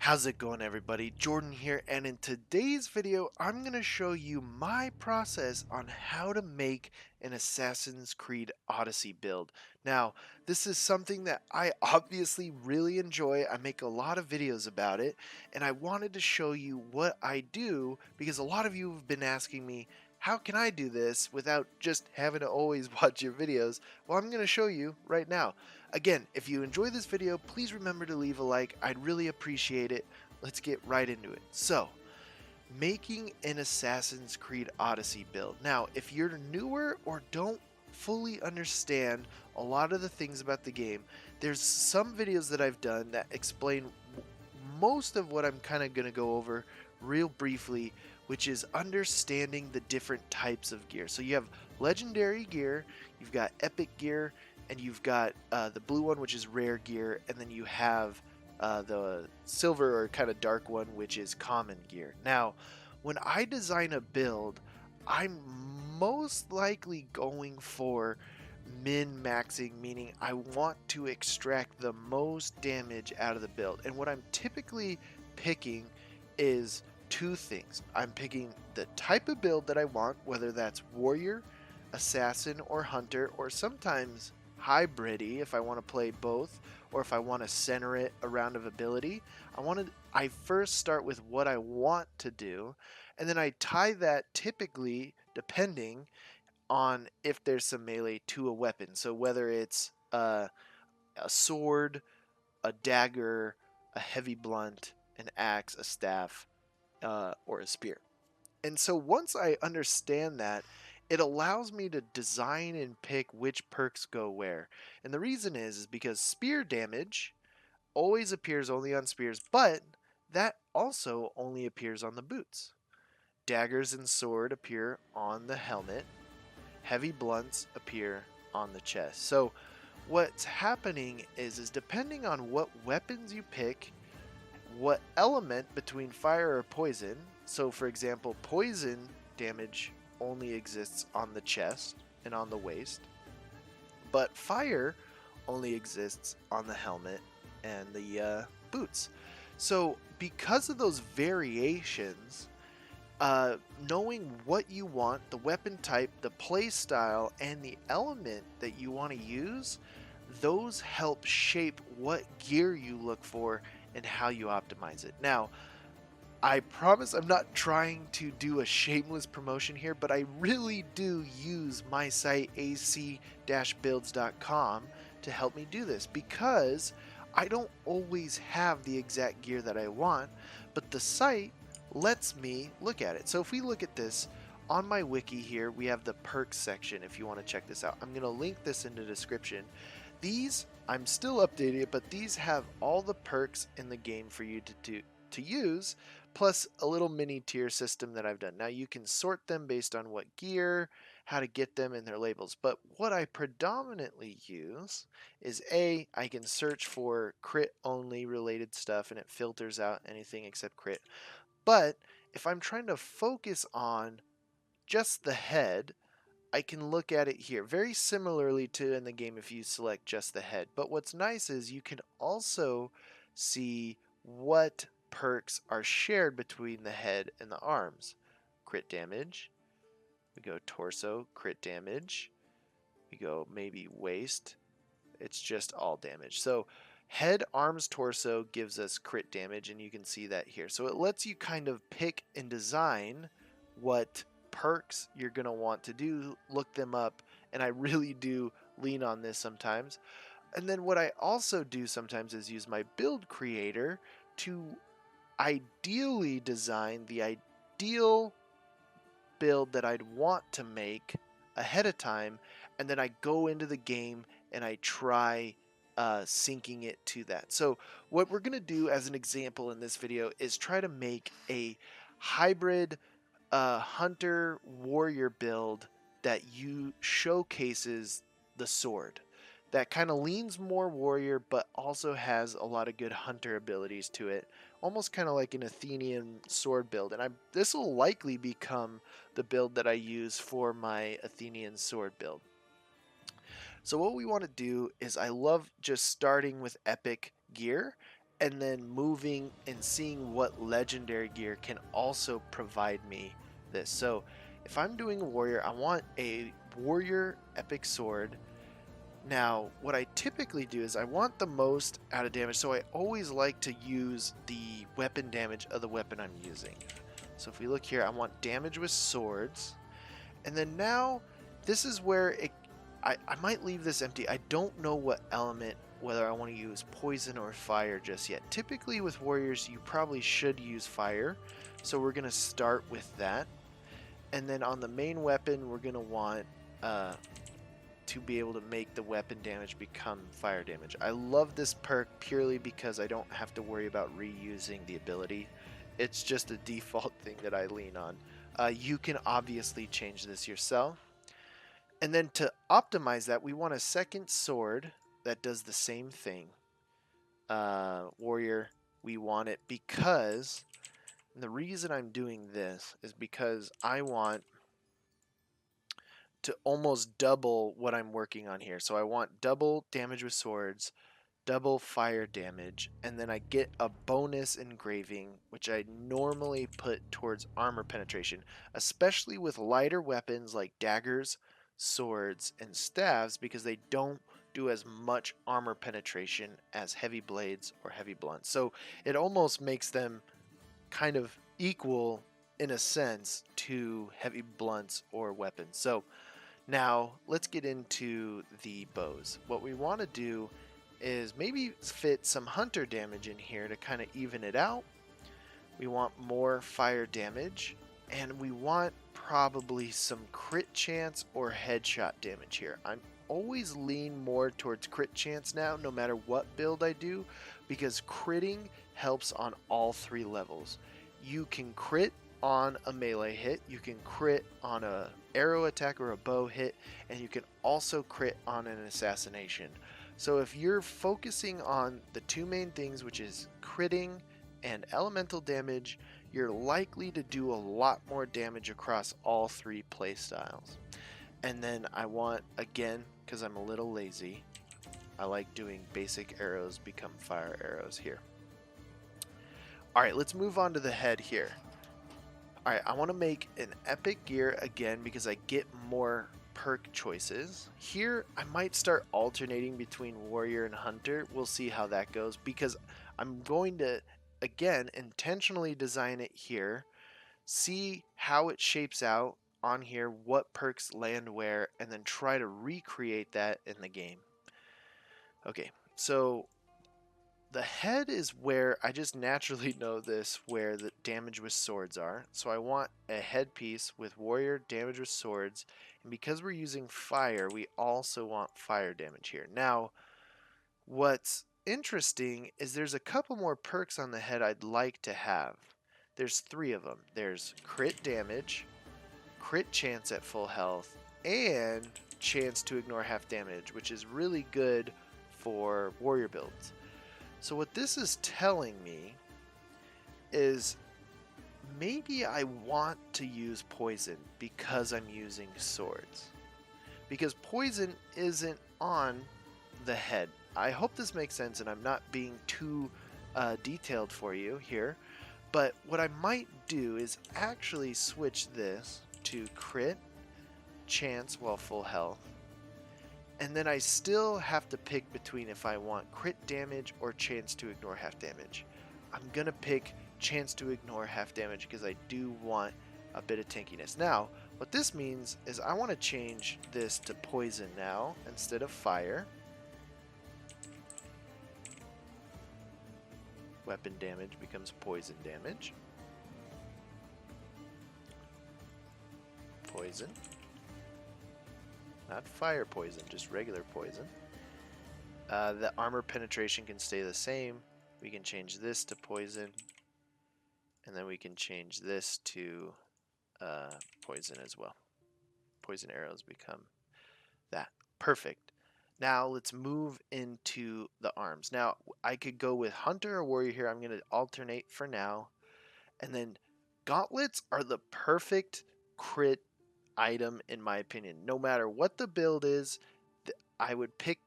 How's it going, everybody? Jordan here, and in today's video I'm going to show you my process on how to make an Assassin's Creed Odyssey build. Now, this is something that I obviously really enjoy. I make a lot of videos about it, and I wanted to show you what I do because a lot of you have been asking me, how can I do this without just having to always watch your videos? Well, I'm going to show you right now. Again, if you enjoy this video, please remember to leave a like. I'd really appreciate it. Let's get right into it. So, making an Assassin's Creed Odyssey build. Now, if you're newer or don't fully understand a lot of the things about the game, there's some videos that I've done that explain most of what I'm kind of going to go over real briefly, which is understanding the different types of gear. So you have legendary gear, you've got epic gear, and you've got the blue one, which is rare gear, and then you have the silver or kind of dark one, which is common gear. Now, when I design a build, I'm most likely going for min-maxing, meaning I want to extract the most damage out of the build. And what I'm typically picking is two things. I'm picking the type of build that I want, whether that's warrior, assassin, or hunter, or sometimes hybridy if I want to play both, or if I want to center it around of ability. I first start with what I want to do, and then I tie that typically depending on if there's some melee to a weapon. So whether it's a sword, a dagger, a heavy blunt, an axe, a staff, or a spear. And so once I understand that, it allows me to design and pick which perks go where. And the reason is because spear damage always appears only on spears, but that also only appears on the boots. Daggers and sword appear on the helmet. Heavy blunts appear on the chest. So what's happening is depending on what weapons you pick, what element between fire or poison. So for example, poison damage only exists on the chest and on the waist, but fire only exists on the helmet and the boots. So because of those variations, knowing what you want, the weapon type, the play style, and the element that you want to use, those help shape what gear you look for and how you optimize it. Now, I promise I'm not trying to do a shameless promotion here, but I really do use my site ac-builds.com to help me do this because I don't always have the exact gear that I want, but the site lets me look at it. So if we look at this on my wiki here, we have the perks section if you want to check this out. I'm going to link this in the description. These, I'm still updating it, but these have all the perks in the game for you to use, plus a little mini tier system that I've done. Now you can sort them based on what gear, how to get them, and their labels. But what I predominantly use is I can search for crit only related stuff and it filters out anything except crit. But if I'm trying to focus on just the head, I can look at it here very similarly to in the game if you select just the head. But what's nice is you can also see what perks are shared between the head and the arms. Crit damage. We go torso, crit damage. We go maybe waist. It's just all damage. So head, arms, torso gives us crit damage, and you can see that here. So it lets you kind of pick and design what perks you're going to want to do, look them up, and I really do lean on this sometimes. And then what I also do sometimes is use my build creator to ideally design the ideal build that I'd want to make ahead of time, and then I go into the game and I try syncing it to that. So what we're going to do as an example in this video is try to make a hybrid hunter warrior build that you showcases the sword, that kind of leans more warrior but also has a lot of good hunter abilities to it, almost kind of like an Athenian sword build. And this will likely become the build that I use for my Athenian sword build. So what we want to do is, I love just starting with epic gear and then moving and seeing what legendary gear can also provide me this. So if I'm doing a warrior, I want a warrior epic sword. Now, what I typically do is I want the most out of damage, so I always like to use the weapon damage of the weapon I'm using. So if we look here, I want damage with swords. And then now, this is where I might leave this empty. I don't know what element, whether I want to use poison or fire just yet. Typically with warriors, you probably should use fire. So we're going to start with that. And then on the main weapon, we're going to want to be able to make the weapon damage become fire damage. I love this perk purely because I don't have to worry about reusing the ability. It's just a default thing that I lean on. You can obviously change this yourself. And then to optimize that, we want a second sword that does the same thing. Warrior, we want it because, and the reason I'm doing this is because I want to almost double what I'm working on here. So I want double damage with swords, double fire damage, and then I get a bonus engraving, which I normally put towards armor penetration, especially with lighter weapons like daggers, swords, and staves, because they don't do as much armor penetration as heavy blades or heavy blunts. So it almost makes them kind of equal in a sense to heavy blunts or weapons. So now let's get into the bows. What we want to do is maybe fit some hunter damage in here to kind of even it out. We want more fire damage, and we want probably some crit chance or headshot damage here. I'm always lean more towards crit chance now, no matter what build I do, because critting helps on all 3 levels. You can crit on a melee hit, you can crit on a arrow attack or a bow hit, and you can also crit on an assassination. So if you're focusing on the 2 main things, which is critting and elemental damage, you're likely to do a lot more damage across all 3 playstyles. And then I want, again, because I'm a little lazy, I like doing basic arrows become fire arrows here. Alright, let's move on to the head here. Alright, I want to make an epic gear again because I get more perk choices. Here, I might start alternating between warrior and hunter. We'll see how that goes because I'm going to, again, intentionally design it here, see how it shapes out on here, what perks land where, and then try to recreate that in the game. Okay, so the head is where I just naturally know this, where the damage with swords are. So I want a headpiece with warrior damage with swords. And because we're using fire, we also want fire damage here. Now, what's interesting is there's a couple more perks on the head I'd like to have. There's 3 of them. There's crit damage, crit chance at full health, and chance to ignore half damage, which is really good for warrior builds. So what this is telling me is maybe I want to use poison because I'm using swords. Because poison isn't on the head. I hope this makes sense and I'm not being too detailed for you here. But what I might do is actually switch this to crit, chance while full health. And then I still have to pick between if I want crit damage or chance to ignore half damage. I'm going to pick chance to ignore half damage because I do want a bit of tankiness. Now, what this means is I want to change this to poison now instead of fire. Weapon damage becomes poison damage. Poison. Not fire poison, just regular poison. The armor penetration can stay the same. We can change this to poison. And then we can change this to poison as well. Poison arrows become that. Perfect. Now let's move into the arms. Now I could go with hunter or warrior here. I'm going to alternate for now. And then gauntlets are the perfect crit item in my opinion. No matter what the build is, I would pick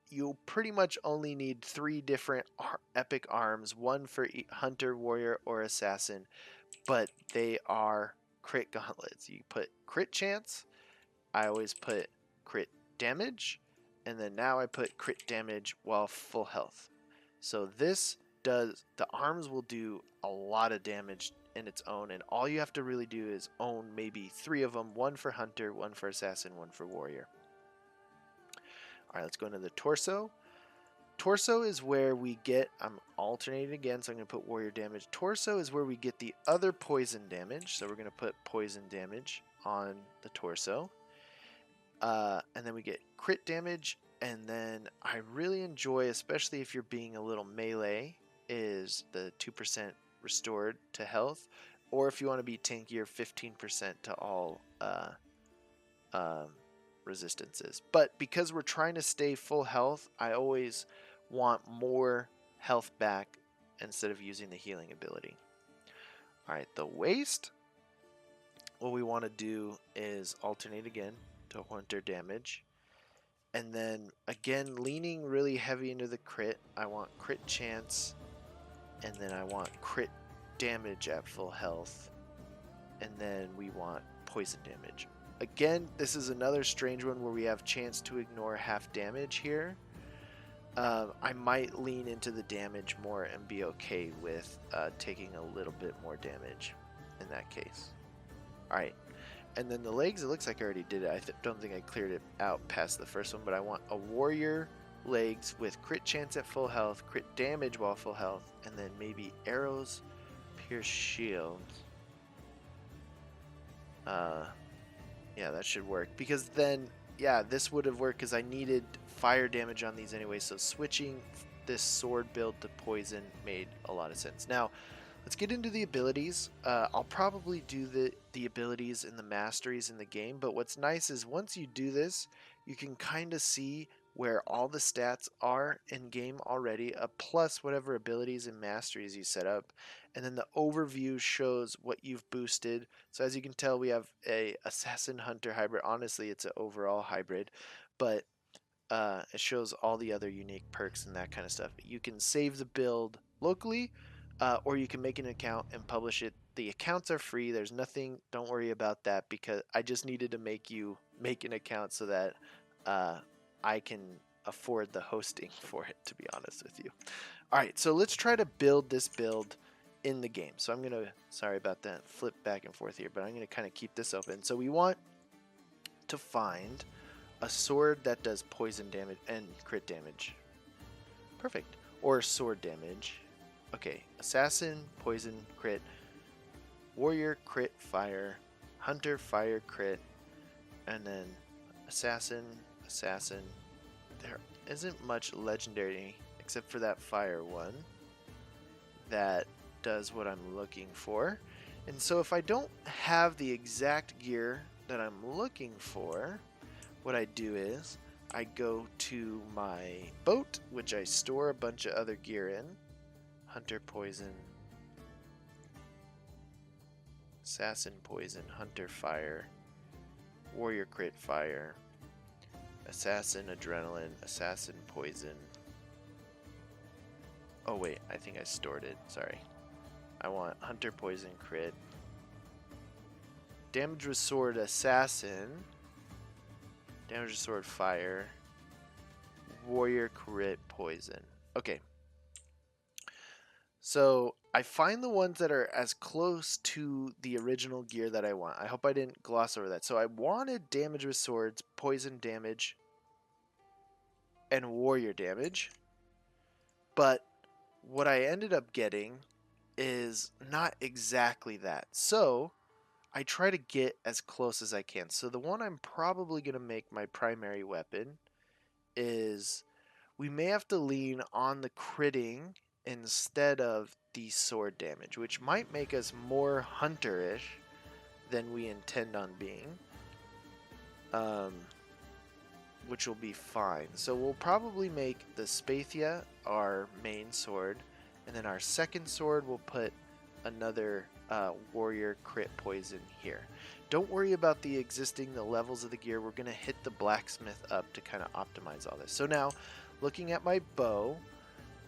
you'll pretty much only need 3 different epic arms, one for hunter, warrior, or assassin, but they are crit gauntlets. You put crit chance, I always put crit damage, and then now I put crit damage while full health. So this does, the arms will do a lot of damage in its own, and all you have to really do is own maybe 3 of them, one for hunter, one for assassin, one for warrior. Alright, let's go into the torso. Torso is where we get, I'm alternating again, so I'm going to put warrior damage. Torso is where we get the other poison damage, so we're going to put poison damage on the torso. And then we get crit damage, and then I really enjoy, especially if you're being a little melee, is the 2% restored to health, or if you want to be tankier, 15% to all resistances. But because we're trying to stay full health, I always want more health back instead of using the healing ability. Alright, the waist, what we want to do is alternate again to hunter damage, and then again leaning really heavy into the crit. I want crit chance, and then I want crit damage at full health, and then we want poison damage. Again, this is another strange one where we have chance to ignore half damage here. I might lean into the damage more and be okay with taking a little bit more damage in that case. Alright, and then the legs, it looks like I already did it. I don't think I cleared it out past the first one, but I want a warrior legs with crit chance at full health, crit damage while full health, and then maybe arrows, pierce shield. Yeah, that should work, because then, yeah, this would have worked because I needed fire damage on these anyway, so switching this sword build to poison made a lot of sense. Now, let's get into the abilities. I'll probably do the abilities and the masteries in the game, but what's nice is once you do this, you can kind of see where all the stats are in game already, plus whatever abilities and masteries you set up, and then the overview shows what you've boosted. So as you can tell, we have a assassin hunter hybrid. Honestly, it's an overall hybrid, but it shows all the other unique perks and that kind of stuff. You can save the build locally, or you can make an account and publish it. The accounts are free. There's nothing, don't worry about that, because I just needed to make you make an account so that I can afford the hosting for it, to be honest with you. Alright, so let's try to build this build in the game. So I'm going to, sorry about that, flip back and forth here, but I'm going to kind of keep this open. So we want to find a sword that does poison damage and crit damage. Perfect. Or sword damage. Okay, assassin, poison, crit, warrior, crit, fire, hunter, fire, crit, and then assassin, assassin. There isn't much legendary except for that fire one that does what I'm looking for. And so if I don't have the exact gear that I'm looking for, what I do is I go to my boat, which I store a bunch of other gear in. Hunter poison, assassin poison, hunter fire, warrior crit fire, assassin adrenaline, assassin poison. Oh wait, I think I stored it, sorry. I want hunter poison crit, damage with sword assassin, damage with sword fire, warrior crit poison. Okay. So I find the ones that are as close to the original gear that I want. I hope I didn't gloss over that. So I wanted damage with swords, poison damage, and warrior damage. But what I ended up getting is not exactly that. So I try to get as close as I can. So the one I'm probably going to make my primary weapon is, we may have to lean on the critting instead of the sword damage, which might make us more hunter-ish than we intend on being, which will be fine. So we'll probably make the Spathia our main sword, and then our second sword we'll put another warrior crit poison here. Don't worry about the levels of the gear. We're going to hit the blacksmith up to kind of optimize all this. So now looking at my bow,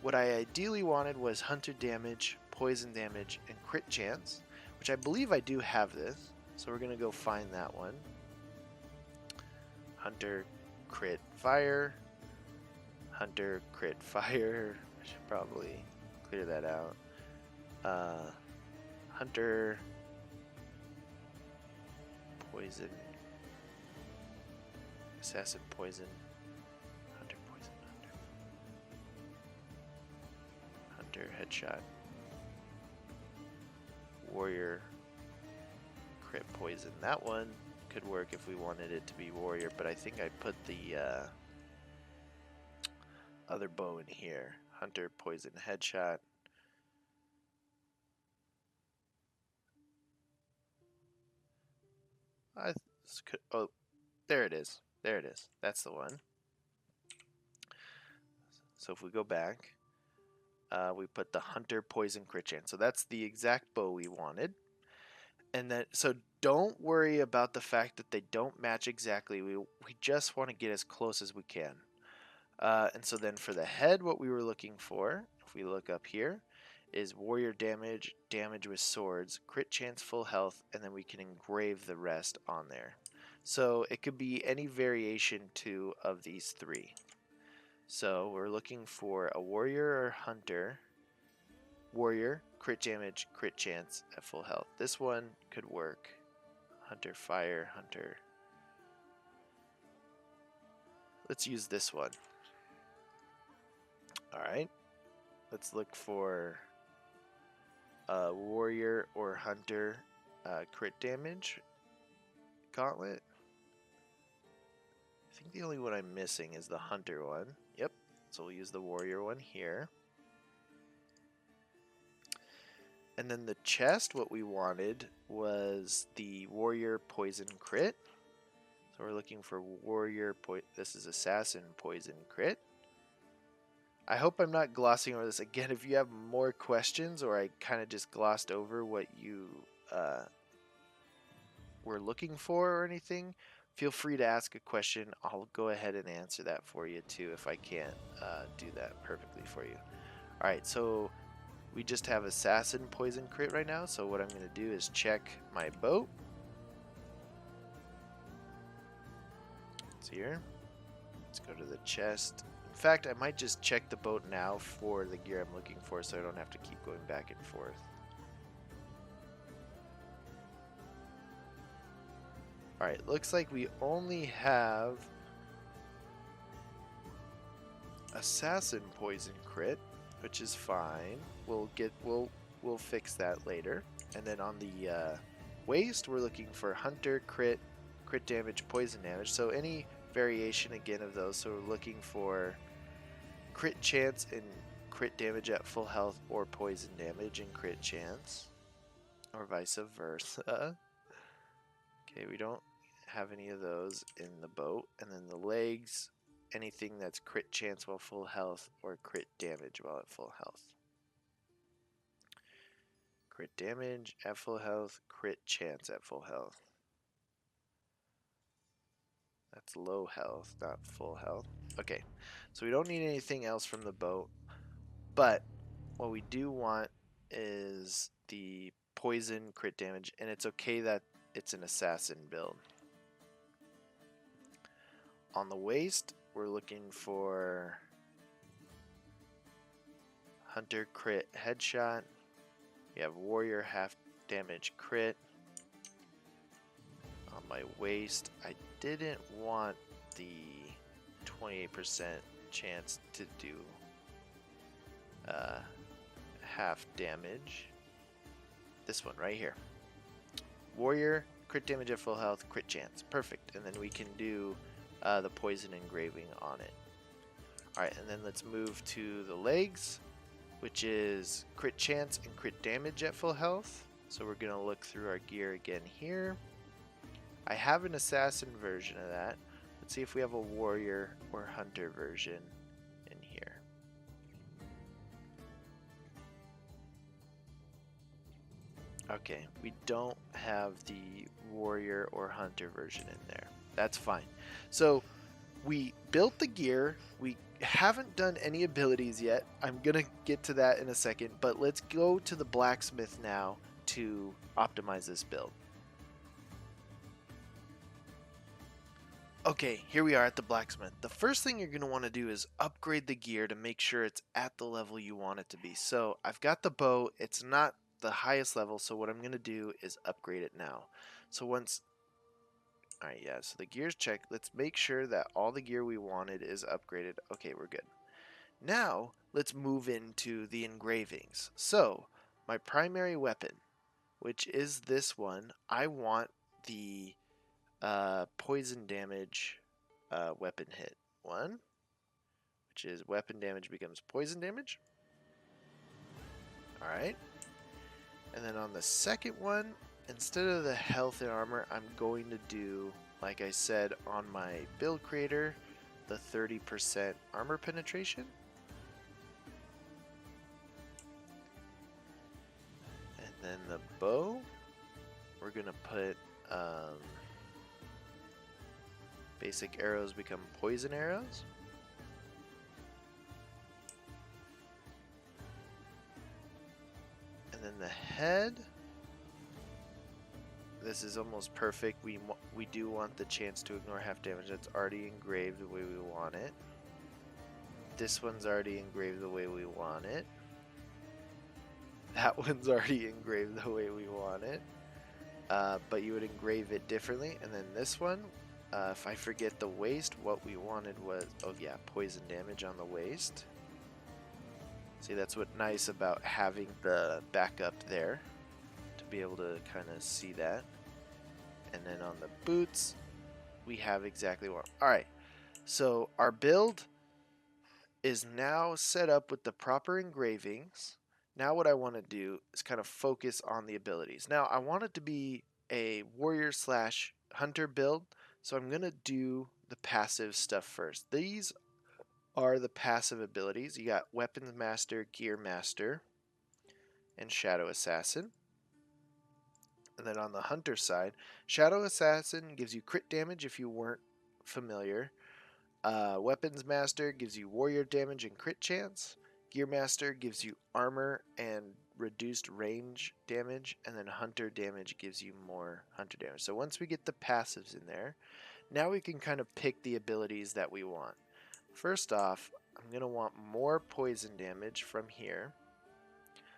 what I ideally wanted was hunter damage, poison damage, and crit chance, which I believe I do have this. So we're going to go find that one. Hunter, crit, fire. Hunter, crit, fire. I should probably clear that out. Hunter, poison, assassin, poison, hunter, poison, hunter, headshot, warrior, crit, poison. That one could work if we wanted it to be warrior, but I think I put the other bow in here. Hunter, poison, headshot. Oh, there it is. There it is. That's the one. So if we go back, we put the hunter, poison, crit chance. So that's the exact bow we wanted. And then, so don't worry about the fact that they don't match exactly. We just want to get as close as we can. And so then for the head, what we were looking for, if we look up here, is warrior damage, damage with swords, crit chance, full health, and then we can engrave the rest on there. So it could be any variation too of these three. So we're looking for a warrior or hunter. Warrior, crit damage, crit chance at full health. This one could work. Hunter, fire, hunter. Let's use this one. Alright. Let's look for warrior or hunter crit damage gauntlet. I think the only one I'm missing is the hunter one. Yep. So we'll use the warrior one here. And then the chest, what we wanted was the warrior poison crit. So we're looking for warrior this is assassin poison crit. I hope I'm not glossing over this. Again, if you have more questions or I kind of just glossed over what you were looking for or anything, feel free to ask a question. I'll go ahead and answer that for you too if I can't do that perfectly for you. Alright, so we just have assassin poison crit right now, so what I'm going to do is check my boat. It's here. Let's go to the chest. In fact, I might just check the boat now for the gear I'm looking for so I don't have to keep going back and forth. Alright, looks like we only have assassin poison crit, which is fine. We'll fix that later. And then on the waist, we're looking for hunter, crit damage, poison damage. So any variation again of those. So we're looking for crit chance and crit damage at full health, or poison damage and crit chance, or vice versa. Okay, we don't have any of those in the boat. And then the legs, anything that's crit chance while full health or crit damage while at full health. Crit damage at full health, crit chance at full health. That's low health, not full health. Okay, so we don't need anything else from the boat, but what we do want is the poison crit damage, and it's okay that it's an assassin build. On the waist, we're looking for hunter crit headshot. We have warrior half damage crit. On my waist, I didn't want the 28% chance to do half damage. This one right here. Warrior, crit damage at full health, crit chance. Perfect. And then we can do the poison engraving on it. Alright, and then let's move to the legs, which is crit chance and crit damage at full health. So we're going to look through our gear again here. I have an assassin version of that. Let's see if we have a warrior or hunter version in here. Okay, we don't have the warrior or hunter version in there. That's fine. So we built the gear, we haven't done any abilities yet. I'm gonna get to that in a second, but let's go to the blacksmith now to optimize this build. Okay, here we are at the blacksmith. The first thing you're going to want to do is upgrade the gear to make sure it's at the level you want it to be. So I've got the bow. It's not the highest level, so what I'm going to do is upgrade it now. So once... Alright, yeah, so the gear's checked. Let's make sure that all the gear we wanted is upgraded. Okay, we're good. Now, let's move into the engravings. So, my primary weapon, which is this one, I want the poison damage weapon hit 1, which is weapon damage becomes poison damage. Alright. And then on the second one, instead of the health and armor, I'm going to do, like I said on my build creator, the 30% armor penetration. And then the bow, we're going to put basic arrows become poison arrows. And then the head, this is almost perfect. We do want the chance to ignore half damage. That's already engraved the way we want it. This one's already engraved the way we want it. That one's already engraved the way we want it. But you would engrave it differently. And then this one, if I forget the waist, what we wanted was, oh yeah, poison damage on the waist. See, that's what's nice about having the backup there, to be able to kind of see that. And then on the boots, we have exactly what. Alright, so our build is now set up with the proper engravings. Now what I want to do is kind of focus on the abilities. Now I want it to be a warrior slash hunter build, so I'm going to do the passive stuff first. These are the passive abilities. You got Weapons Master, Gear Master, and Shadow Assassin. And then on the hunter side, Shadow Assassin gives you crit damage if you weren't familiar. Weapons Master gives you warrior damage and crit chance. Gear Master gives you armor and reduced range damage. And then hunter damage gives you more hunter damage. So once we get the passives in there, now we can kind of pick the abilities that we want. First off, I'm going to want more poison damage from here.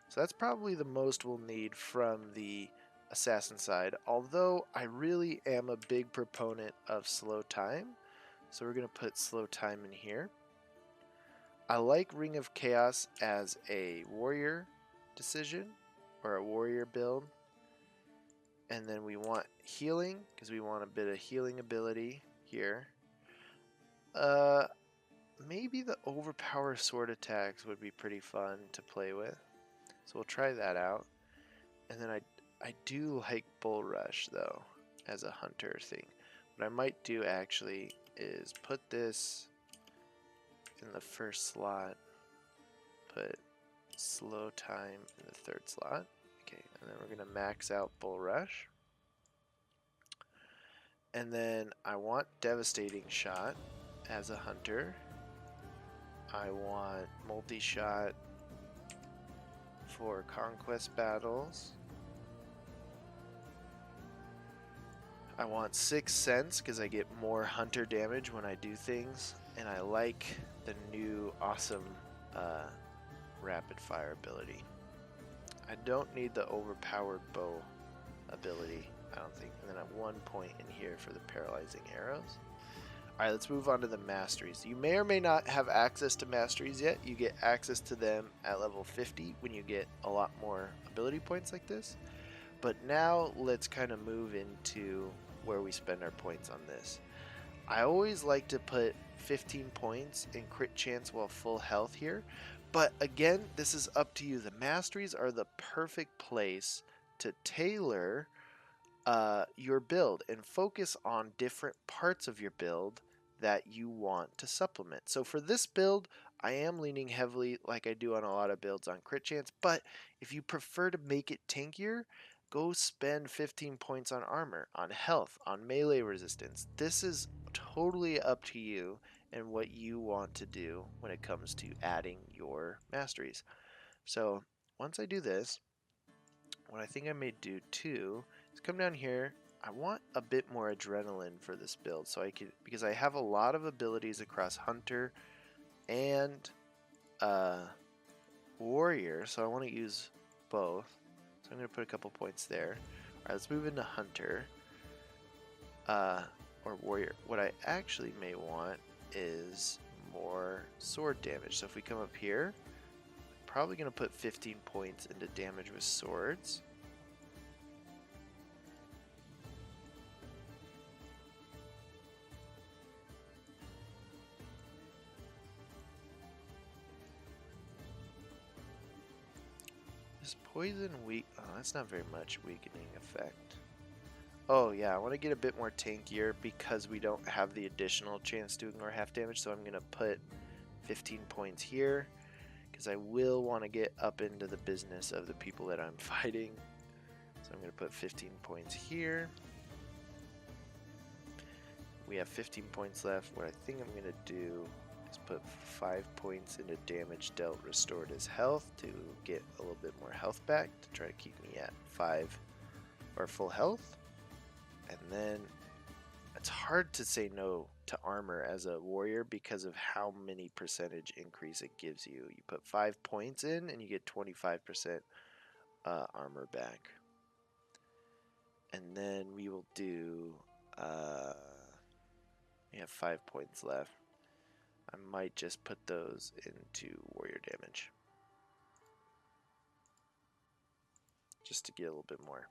So that's probably the most we'll need from the assassin side, although I really am a big proponent of slow time. So we're going to put slow time in here. I like Ring of Chaos as a warrior decision, or a warrior build. And then we want healing, because we want a bit of healing ability here. Maybe the overpower sword attacks would be pretty fun to play with. So we'll try that out. And then I do like Bull Rush though as a hunter thing. What I might do actually is put this in the first slot, put slow time in the third slot. Okay, and then we're going to max out Bull Rush. And then I want Devastating Shot as a hunter. I want multi-shot for conquest battles. I want Sixth Sense because I get more hunter damage when I do things, and I like the new awesome rapid fire ability. I don't need the overpowered bow ability, I don't think. And then at 1 point in here for the paralyzing arrows. Alright, let's move on to the masteries. You may or may not have access to masteries yet. You get access to them at level 50 when you get a lot more ability points like this. But now let's kind of move into where we spend our points on this. I always like to put 15 points in crit chance while full health here. But again, this is up to you. The masteries are the perfect place to tailor your build and focus on different parts of your build that you want to supplement. So for this build, I am leaning heavily, like I do on a lot of builds, on crit chance, but if you prefer to make it tankier, go spend 15 points on armor, on health, on melee resistance. This is totally up to you and what you want to do when it comes to adding your masteries. So once I do this, what I think I may do too is come down here. I want a bit more adrenaline for this build, so I could, because I have a lot of abilities across Hunter and Warrior, so I want to use both. So I'm going to put a couple points there. Alright, let's move into Hunter or Warrior. What I actually may want is more sword damage. So if we come up here, probably going to put 15 points into damage with swords. Is poison weak? Oh, that's not very much weakening effect. Oh yeah, I want to get a bit more tankier because we don't have the additional chance to ignore half damage, so I'm going to put 15 points here because I will want to get up into the business of the people that I'm fighting. So I'm going to put 15 points here. We have 15 points left. What I think I'm going to do is put 5 points into damage dealt restored his health to get a little bit more health back to try to keep me at 5 or full health. And then it's hard to say no to armor as a warrior because of how many percentage increase it gives you. You put 5 points in and you get 25% armor back. And then we will do, we have 5 points left. I might just put those into warrior damage, just to get a little bit more.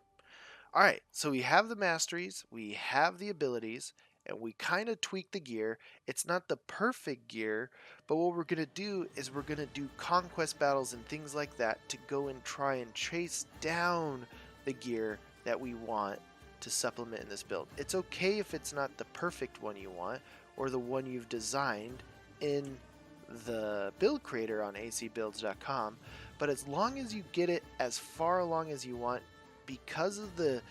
Alright, so we have the masteries, we have the abilities, and we kind of tweak the gear. It's not the perfect gear, but what we're going to do is we're going to do conquest battles and things like that to go and try and chase down the gear that we want to supplement in this build. It's okay if it's not the perfect one you want, or the one you've designed in the build creator on acbuilds.com, but as long as you get it as far along as you want, because of the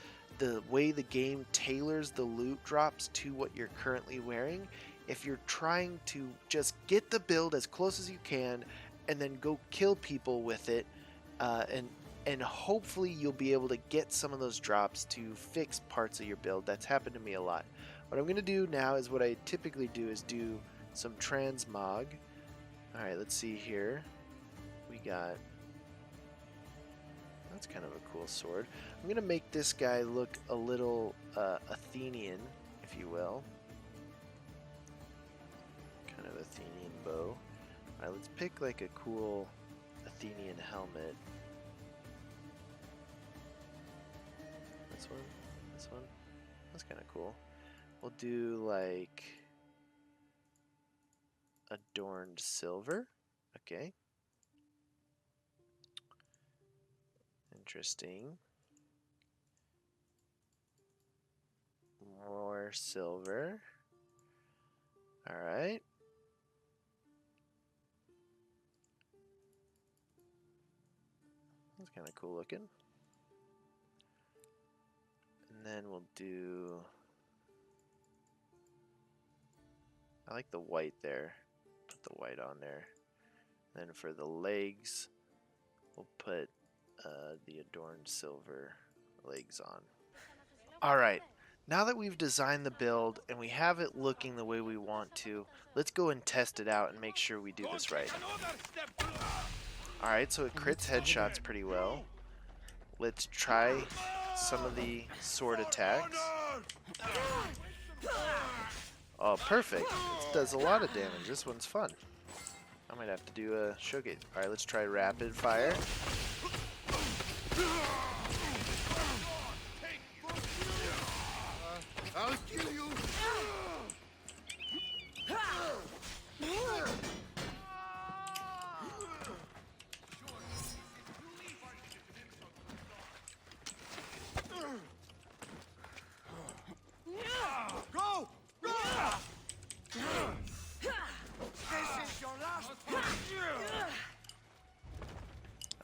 way the game tailors the loot drops to what you're currently wearing, if you're trying to just get the build as close as you can and then go kill people with it, and hopefully you'll be able to get some of those drops to fix parts of your build. That's happened to me a lot. What I'm going to do now is what I typically do is do some Transmog. Alright, let's see here. We got... That's kind of a cool sword. I'm going to make this guy look a little Athenian, if you will. Kind of Athenian bow. Alright, let's pick like a cool Athenian helmet. This one? This one? That's kind of cool. We'll do like adorned silver. Okay. Interesting. More silver. Alright. That's kind of cool looking. And then we'll do... I like the white there. Put the white on there. And then for the legs, we'll put the adorned silver legs on. Alright, now that we've designed the build and we have it looking the way we want to, let's go and test it out and make sure we do this right. Alright, so it crits headshots pretty well. Let's try some of the sword attacks. Oh, perfect. It does a lot of damage. This one's fun. I might have to do a showcase. Alright, let's try rapid fire. I'll kill you. Go! Go! This is your last one.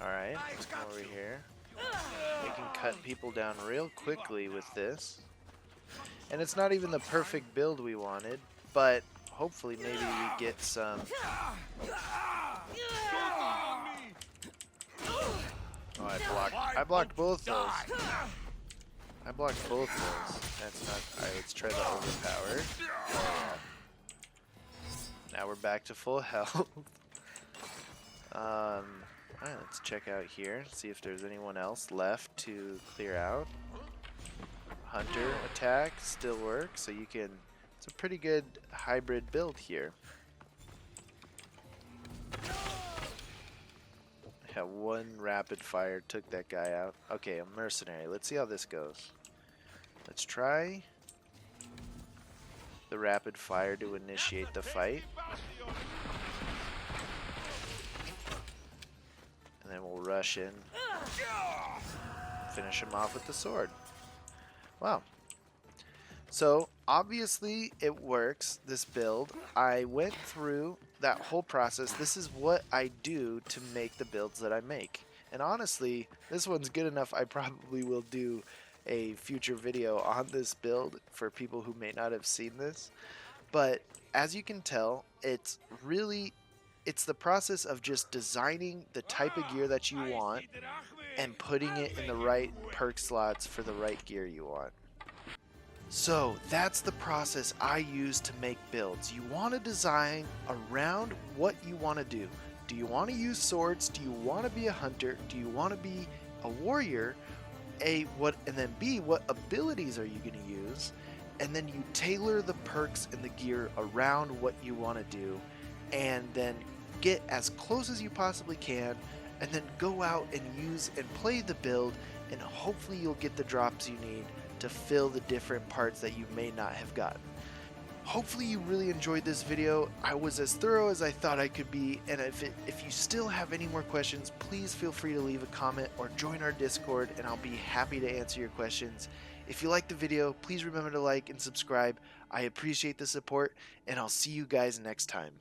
Alright, let's come over here. We can cut people down real quickly with this. And it's not even the perfect build we wanted, but hopefully maybe we get some. Oh, I blocked both those. I blocked both those. That's not. Alright, let's try the overpower. Oh, yeah. Now we're back to full health. Alright, let's check out here. See if there's anyone else left to clear out. Hunter attack still works, so you can. It's a pretty good hybrid build here. Yeah, one rapid fire took that guy out. Okay, a mercenary. Let's see how this goes. Let's try the rapid fire to initiate the fight. And then we'll rush in. Finish him off with the sword. Wow. So, obviously it works, this build. I went through that whole process. This is what I do to make the builds that I make. And honestly, this one's good enough. I probably will do a future video on this build for people who may not have seen this. But as you can tell, it's the process of just designing the type of gear that you want and putting it in the right perk slots for the right gear you want. So that's the process I use to make builds. You want to design around what you want to do. Do you want to use swords? Do you want to be a hunter? Do you want to be a warrior? And then B, what abilities are you going to use? And then you tailor the perks and the gear around what you want to do, and then get as close as you possibly can, and then go out and use and play the build, and hopefully you'll get the drops you need to fill the different parts that you may not have gotten. Hopefully you really enjoyed this video. I was as thorough as I thought I could be, and if you still have any more questions, please feel free to leave a comment or join our Discord, and I'll be happy to answer your questions. If you liked the video, please remember to like and subscribe. I appreciate the support, and I'll see you guys next time.